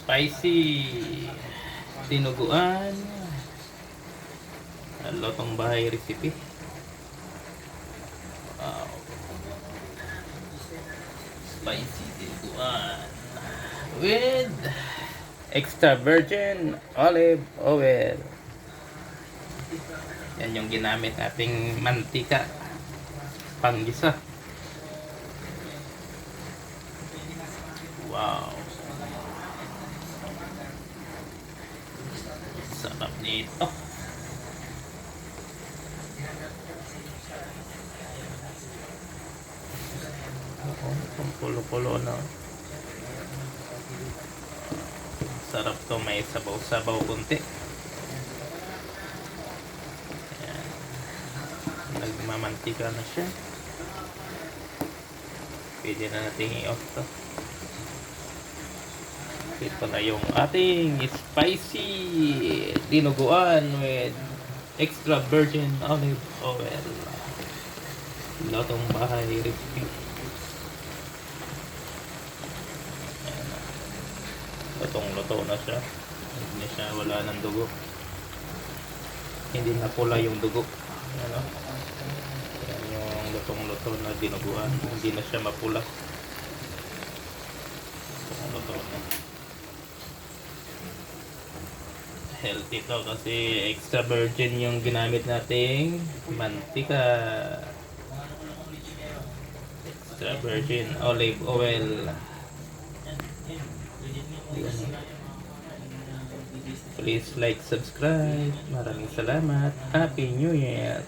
spicy dinuguan. Lotong bahay recipe. Wow. Spicy dinuguan with extra virgin olive oil. Yan yung ginamit nating mantika panggisa. Wow. Sarap nito. Kung pulo-pulo na. Sarap to, may sabaw-sabaw kunti. Ayan. Nagmamantika na siya. Pwede na natin i-off to. Ito na yung ating spicy dinuguan with extra virgin olive oil. Lotong bahay recipe. Lutong-luto na siya. Hindi siya, wala ng dugo. Hindi na pula yung dugo. Ano? Yan yung lutong-luto na dinuguan. Hindi na siya mapula. Lutong-luto na. Healthy to kasi extra virgin yung ginamit nating mantika. Extra virgin olive oil. Please like, subscribe. Maraming salamat. Happy New Year!